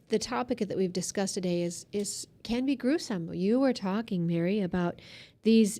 [SPEAKER 1] the topic that we've discussed today can be gruesome. You were talking, Mary, about these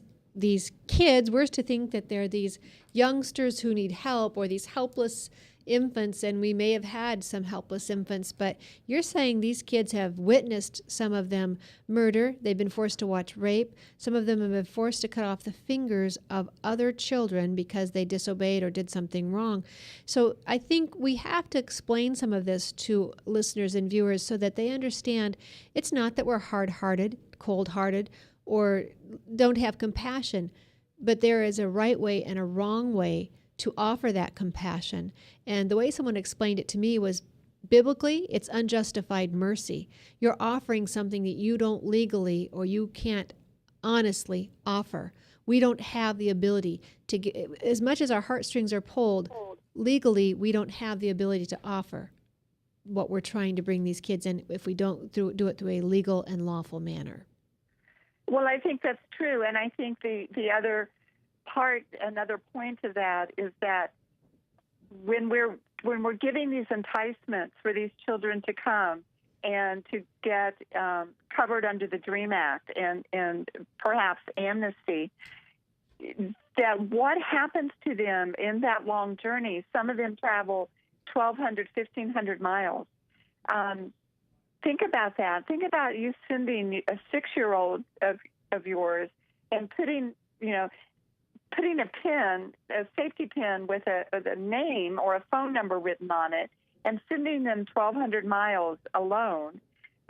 [SPEAKER 1] kids. We're to think that they're these youngsters who need help, or these helpless infants, and we may have had some helpless infants, but you're saying these kids have witnessed, some of them, murder. They've been forced to watch rape. Some of them have been forced to cut off the fingers of other children because they disobeyed or did something wrong. So I think we have to explain some of this to listeners and viewers so that they understand it's not that we're hard-hearted, cold-hearted, or don't have compassion, but there is a right way and a wrong way to offer that compassion. And the way someone explained it to me was, biblically, it's unjustified mercy. You're offering something that you don't legally, or you can't honestly offer. We don't have the ability to get, as much as our heartstrings are pulled, legally, we don't have the ability to offer what we're trying to bring these kids in if we don't do it through a legal and lawful manner.
[SPEAKER 2] Well, I think that's true, and I think the other another point to that is that when we're giving these enticements for these children to come and to get covered under the DREAM Act and perhaps amnesty, that what happens to them in that long journey? Some of them travel 1,200, 1,500 miles. Think about that. Think about you sending a 6-year-old of yours and putting a safety pin with a name or a phone number written on it, and sending them 1,200 miles alone,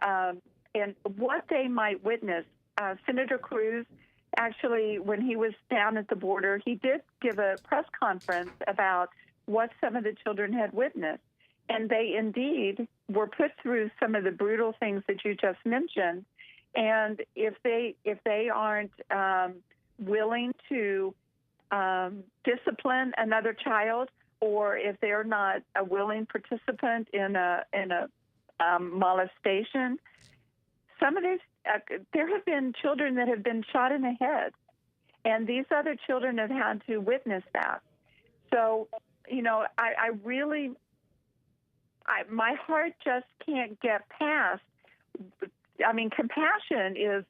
[SPEAKER 2] and what they might witness. Senator Cruz, actually, when he was down at the border, he did give a press conference about what some of the children had witnessed. And they indeed were put through some of the brutal things that you just mentioned. And if they aren't willing to discipline another child, or if they're not a willing participant in a molestation. Some of these, there have been children that have been shot in the head, and these other children have had to witness that. So, I really, my heart just can't get past. I mean, compassion is,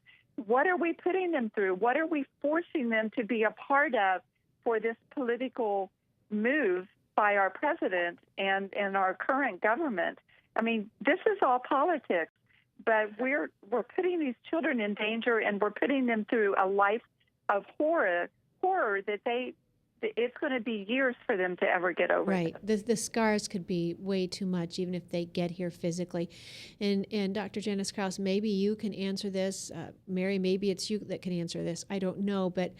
[SPEAKER 2] what are we putting them through? What are we forcing them to be a part of for this political move by our president and our current government? I mean, this is all politics, but we're putting these children in danger, and we're putting them through a life of horror that it's going to be years for them to ever get over.
[SPEAKER 1] Right. The scars could be way too much, even if they get here physically. And Dr. Janice Crouse, maybe you can answer this. Mary, maybe it's you that can answer this. I don't know. But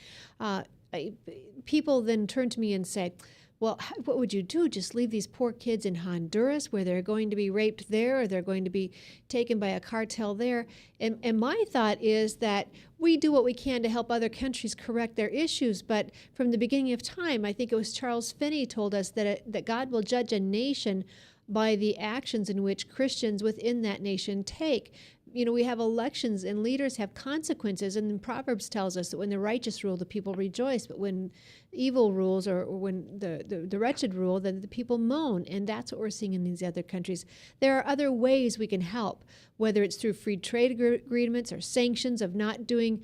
[SPEAKER 1] people then turn to me and say, well, what would you do? Just leave these poor kids in Honduras where they're going to be raped there, or they're going to be taken by a cartel there? And my thought is that we do what we can to help other countries correct their issues. But from the beginning of time, I think it was Charles Finney told us that God will judge a nation by the actions in which Christians within that nation take. We have elections, and leaders have consequences. And then Proverbs tells us that when the righteous rule, the people rejoice. But when evil rules, or when the wretched rule, then the people moan. And that's what we're seeing in these other countries. There are other ways we can help, whether it's through free trade agreements or sanctions of not doing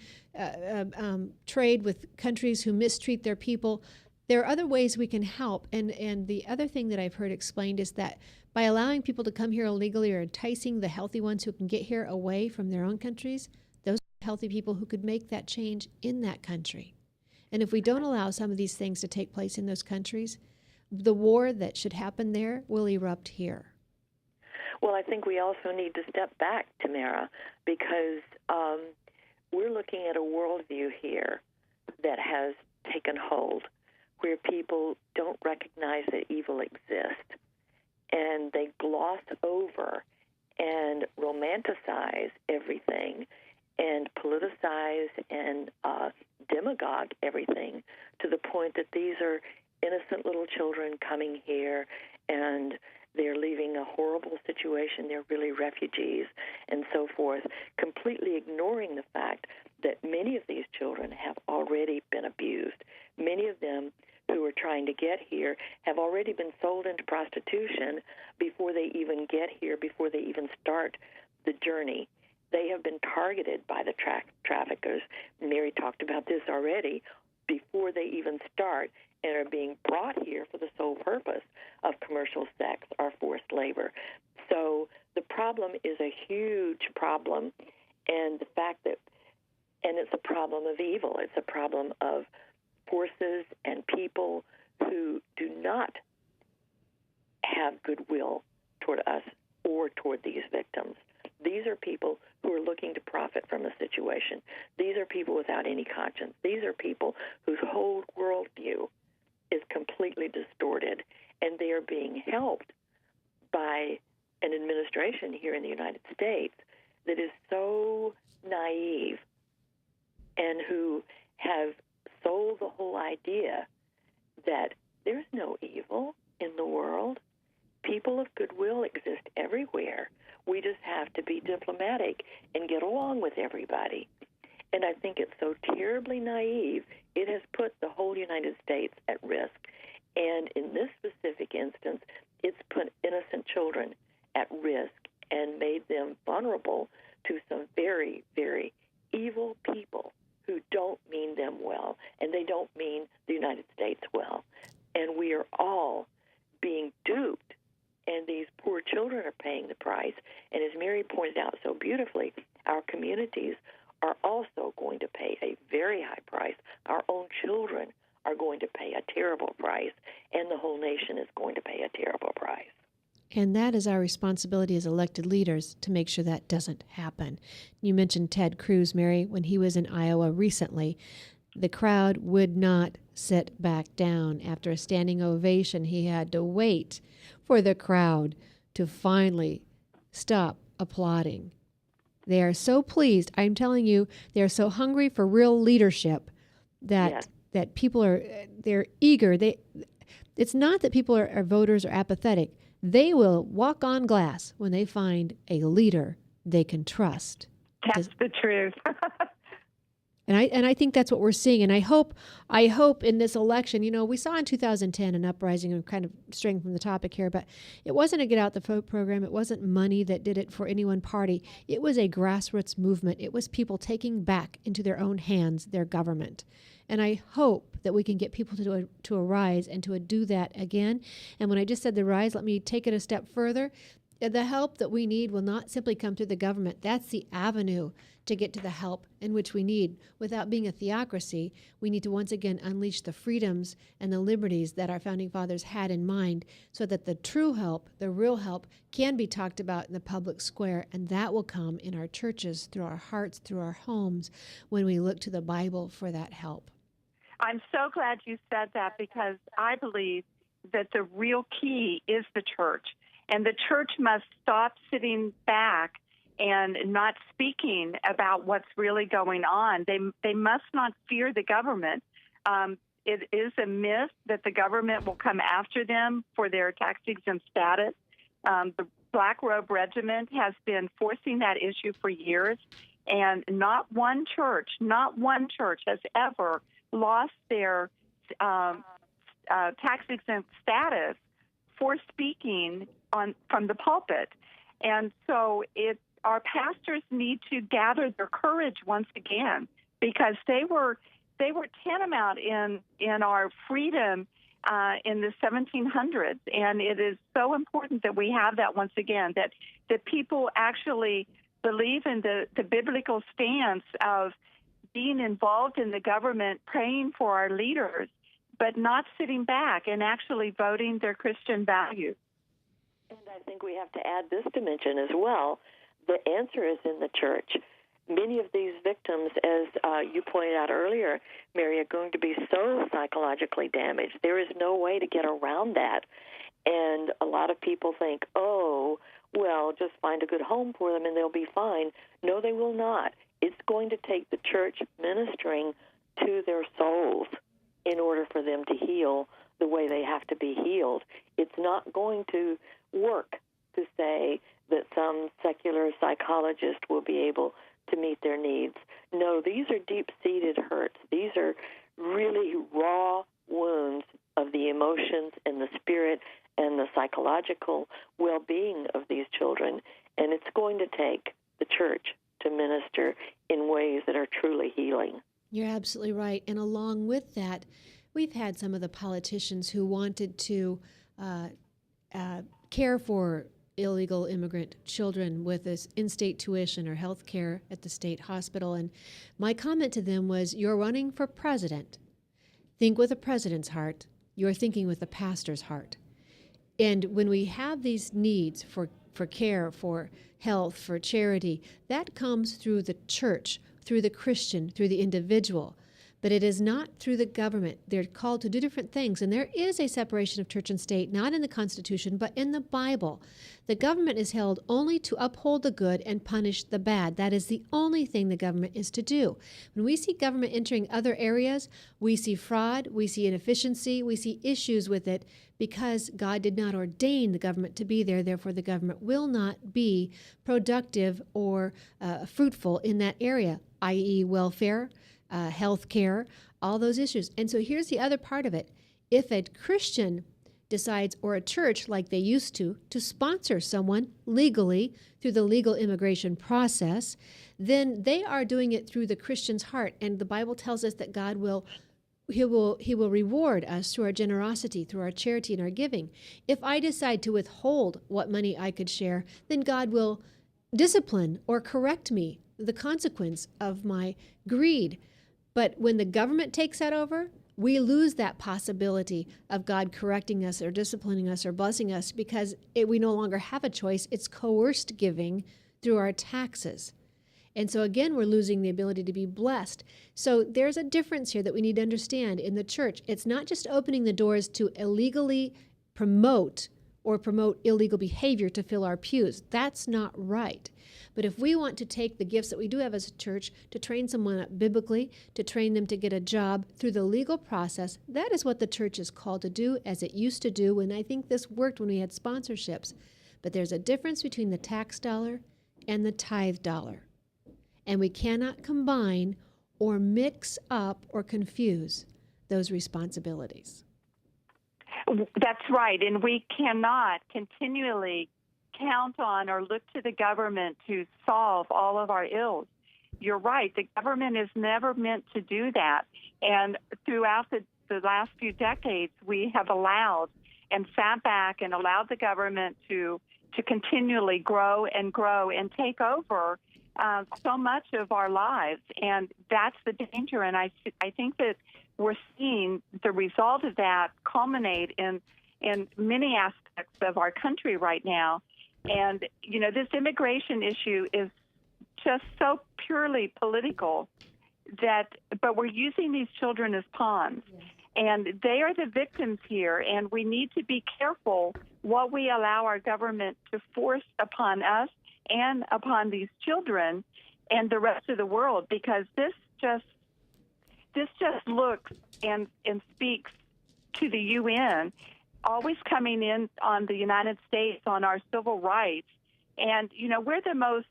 [SPEAKER 1] trade with countries who mistreat their people. There are other ways we can help. And the other thing that I've heard explained is that by allowing people to come here illegally, or enticing the healthy ones who can get here away from their own countries, those are healthy people who could make that change in that country. And if we don't allow some of these things to take place in those countries, the war that should happen there will erupt here.
[SPEAKER 10] Well, I think we also need to step back, Tamara, because we're looking at a worldview here that has taken hold, where people don't recognize that evil exists, and they gloss over and romanticize everything and politicize and demagogue everything, to the point that these are innocent little children coming here, and they're leaving a horrible situation. They're really refugees and so forth, completely ignoring the fact that many of these children have already been abused. Many of them who are trying to get here have already been sold into prostitution before they even get here, before they even start the journey. They have been targeted by the traffickers. Mary talked about this already, before they even start, and are being brought here for the sole purpose of commercial sex or forced labor. So the problem is a huge problem, and the fact that, and it's a problem of evil. It's a problem of forces and people who do not have goodwill toward us or toward these victims. These are people who are looking to profit from a situation. These are people without any conscience. These are people whose whole worldview is completely distorted, and they are being helped by an administration here in the United States that is so naive, and who have sold the whole idea that there's no evil in the world. People of goodwill exist everywhere. We just have to be diplomatic and get along with everybody. And I think it's so terribly naive, it has put the whole United States at risk. And in this specific instance, it's put innocent children at risk and made them vulnerable to some very, very evil people who don't mean them well, and they don't mean the United States well. And we are all being duped, and these poor children are paying the price. And as Mary pointed out so beautifully, our communities are also going to pay a very high price. Our own children are going to pay a terrible price, and the whole nation is going to pay a terrible price.
[SPEAKER 1] And that is our responsibility as elected leaders to make sure that doesn't happen. You mentioned Ted Cruz, Mary, when he was in Iowa recently. The crowd would not sit back down. After a standing ovation, he had to wait for the crowd to finally stop applauding. They are so pleased. I'm telling you, they are so hungry for real leadership that that people they're eager. It's not that people are voters are apathetic. They will walk on glass when they find a leader they can trust.
[SPEAKER 2] That's the truth.
[SPEAKER 1] And I think that's what we're seeing. And I hope in this election, we saw in 2010 an uprising, and kind of straying from the topic here, but it wasn't a get out the vote program. It wasn't money that did it for any one party. It was a grassroots movement. It was people taking back into their own hands their government. And I hope that we can get people to arise and to do that again. And when I just said the rise, let me take it a step further. The help that we need will not simply come through the government. That's the avenue to get to the help in which we need. Without being a theocracy, we need to once again unleash the freedoms and the liberties that our founding fathers had in mind, so that the true help, the real help, can be talked about in the public square, and that will come in our churches, through our hearts, through our homes, when we look to the Bible for that help.
[SPEAKER 2] I'm so glad you said that, because I believe that the real key is the church. And the church must stop sitting back and not speaking about what's really going on. They must not fear the government. It is a myth that the government will come after them for their tax-exempt status. The Black Robe Regiment has been forcing that issue for years, and not one church has ever lost their tax-exempt status for speaking from the pulpit. And so our pastors need to gather their courage once again, because they were tantamount in our freedom in the 1700s, and it is so important that we have that once again, that people actually believe in the biblical stance of being involved in the government, praying for our leaders, but not sitting back and actually voting their Christian values.
[SPEAKER 10] And I think we have to add this dimension as well. The answer is in the church. Many of these victims, as you pointed out earlier, Mary, are going to be so psychologically damaged. There is no way to get around that. And a lot of people think, oh, well, just find a good home for them and they'll be fine. No, they will not. It's going to take the church ministering to their souls in order for them to heal the way they have to be healed. It's not going to work to say that some secular psychologist will be able to meet their needs. No, these are deep-seated hurts. These are really raw wounds of the emotions and the spirit and the psychological well-being of these children, and it's going to take the church to minister in ways that are truly healing.
[SPEAKER 1] You're absolutely right. And along with that, we've had some of the politicians who wanted to care for illegal immigrant children with this in-state tuition or health care at the state hospital. And my comment to them was, you're running for president. Think with a president's heart. You're thinking with a pastor's heart. And when we have these needs for care, for health, for charity, that comes through the church, through the Christian, through the individual. But it is not through the government. They're called to do different things. And there is a separation of church and state, not in the Constitution, but in the Bible. The government is held only to uphold the good and punish the bad. That is the only thing the government is to do. When we see government entering other areas, we see fraud, we see inefficiency, we see issues with it, because God did not ordain the government to be there. Therefore, the government will not be productive or fruitful in that area, i.e. welfare, health care, all those issues. And so here's the other part of it. If a Christian decides, or a church like they used to sponsor someone legally through the legal immigration process, then they are doing it through the Christian's heart. And the Bible tells us that God will reward us through our generosity, through our charity and our giving. If I decide to withhold what money I could share, then God will discipline or correct me, the consequence of my greed. But when the government takes that over, we lose that possibility of God correcting us or disciplining us or blessing us, because we no longer have a choice. It's coerced giving through our taxes. And so again, we're losing the ability to be blessed. So there's a difference here that we need to understand in the church. It's not just opening the doors to illegally promote or promote illegal behavior to fill our pews. That's not right. But if we want to take the gifts that we do have as a church to train someone up biblically, to train them to get a job through the legal process, that is what the church is called to do, as it used to do, and I think this worked when we had sponsorships. But there's a difference between the tax dollar and the tithe dollar. And we cannot combine or mix up or confuse those responsibilities.
[SPEAKER 2] That's right, and we cannot continually count on or look to the government to solve all of our ills. You're right, the government is never meant to do that. And throughout the last few decades, we have allowed and sat back and allowed the government to continually grow and take over so much of our lives. And that's the danger. And I think that we're seeing the result of that culminate in many aspects of our country right now. And, you know, this immigration issue is just so purely political but we're using these children as pawns. And they are the victims here, and we need to be careful what we allow our government to force upon us and upon these children and the rest of the world, because this just looks and speaks to the UN, always coming in on the United States, on our civil rights. And, you know, we're the most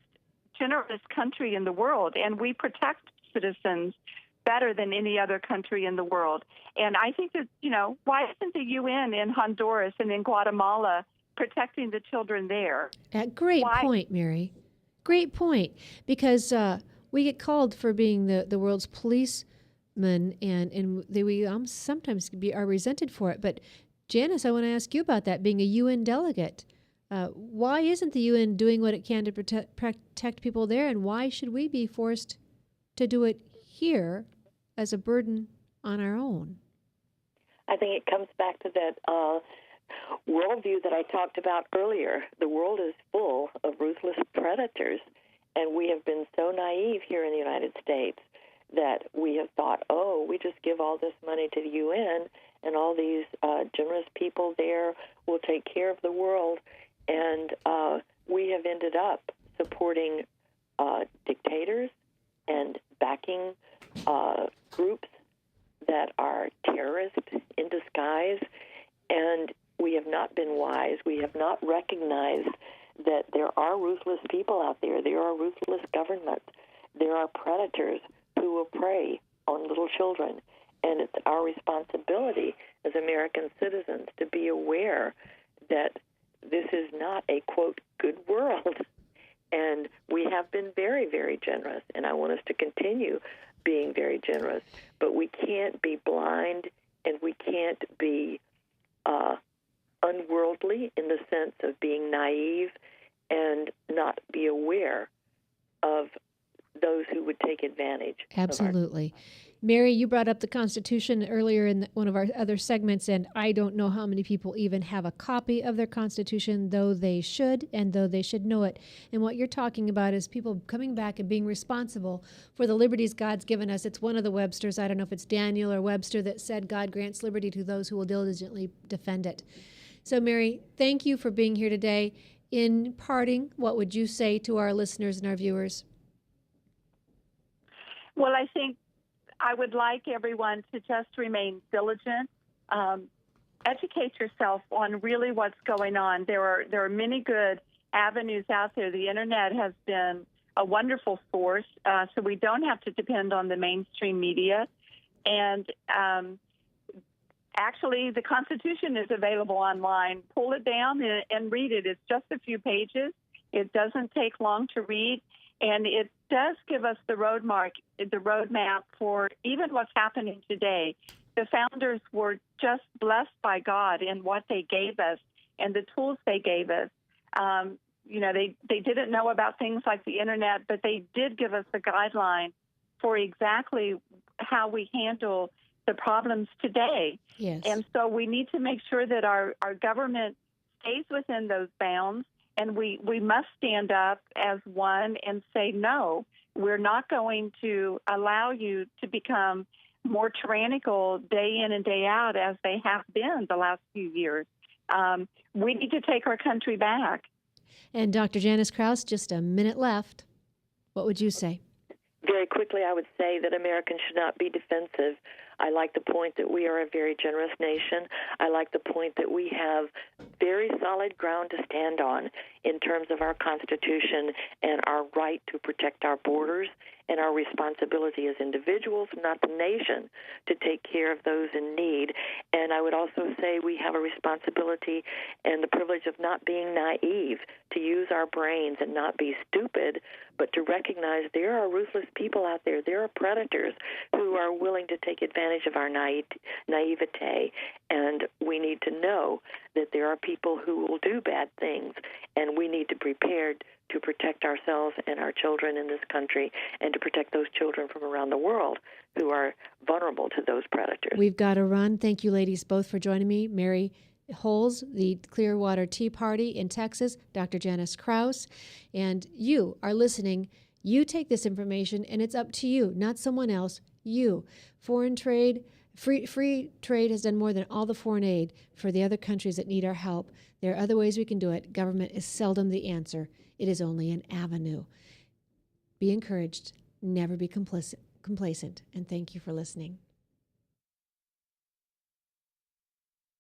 [SPEAKER 2] generous country in the world, and we protect citizens better than any other country in the world. And I think that, you know, why isn't the UN in Honduras and in Guatemala protecting the children there?
[SPEAKER 1] Great point, Mary. Great point. Because we get called for being the world's policemen, and we sometimes are resented for it. But Janice, I want to ask you about that, being a UN delegate. Why isn't the UN doing what it can to protect people there, and why should we be forced to do it here as a burden on our own?
[SPEAKER 10] I think it comes back to that worldview that I talked about earlier. The world is full of ruthless predators, and we have been so naive here in the United States that we have thought, oh, we just give all this money to the UN, and all these generous people there will take care of the world. And we have ended up supporting dictators and backing groups that are terrorists in disguise. And we have not been wise. We have not recognized that there are ruthless people out there. There are ruthless governments. There are predators who will prey on little children. And it's our responsibility as American citizens to be aware that this is not a, quote, good world. And we have been very, very generous, and I want us to continue being very generous. But we can't be blind, and we can't be unworldly in the sense of being naive and not be aware of those who would take advantage.
[SPEAKER 1] Absolutely. Mary, you brought up the Constitution earlier in one of our other segments, and I don't know how many people even have a copy of their Constitution, though they should, and though they should know it. And what you're talking about is people coming back and being responsible for the liberties God's given us. It's one of the Websters, I don't know if it's Daniel or Webster, that said God grants liberty to those who will diligently defend it. So, Mary, thank you for being here today. In parting, what would you say to our listeners and our viewers?
[SPEAKER 2] Well, I think I would like everyone to just remain diligent, educate yourself on really what's going on. There are many good avenues out there. The internet has been a wonderful source, so we don't have to depend on the mainstream media. And actually, the Constitution is available online. Pull it down and read it. It's just a few pages. It doesn't take long to read, and it does give us the roadmap for even what's happening today. The founders were just blessed by God in what they gave us and the tools they gave us. You know, they didn't know about things like the internet, but they did give us a guideline for exactly how we handle the problems today.
[SPEAKER 1] Yes.
[SPEAKER 2] And so we need to make sure that our government stays within those bounds. And we must stand up as one and say, no, we're not going to allow you to become more tyrannical day in and day out as they have been the last few years. We need to take our country back.
[SPEAKER 1] And Dr. Janice Crouse, just a minute left. What would you say?
[SPEAKER 10] Very quickly, I would say that Americans should not be defensive. I like the point that we are a very generous nation. I like the point that we have very solid ground to stand on in terms of our Constitution and our right to protect our borders and our responsibility as individuals, not the nation, to take care of those in need. And I would also say we have a responsibility and the privilege of not being naive, to use our brains and not be stupid, but to recognize there are ruthless people out there. There are predators who are willing to take advantage of our naivete, and we need to know that there are people who will do bad things, and we need to be prepared to protect ourselves and our children in this country and to protect those children from around the world who are vulnerable to those predators.
[SPEAKER 1] We've got to run. Thank you, ladies, both for joining me. Mary Huls, the Clearwater Tea Party in Texas, Dr. Janice Crouse, and you are listening. You take this information, and it's up to you, not someone else, you. Foreign trade, free trade has done more than all the foreign aid for the other countries that need our help. There are other ways we can do it. Government is seldom the answer. It is only an avenue. Be encouraged. Never be complacent. And thank you for listening.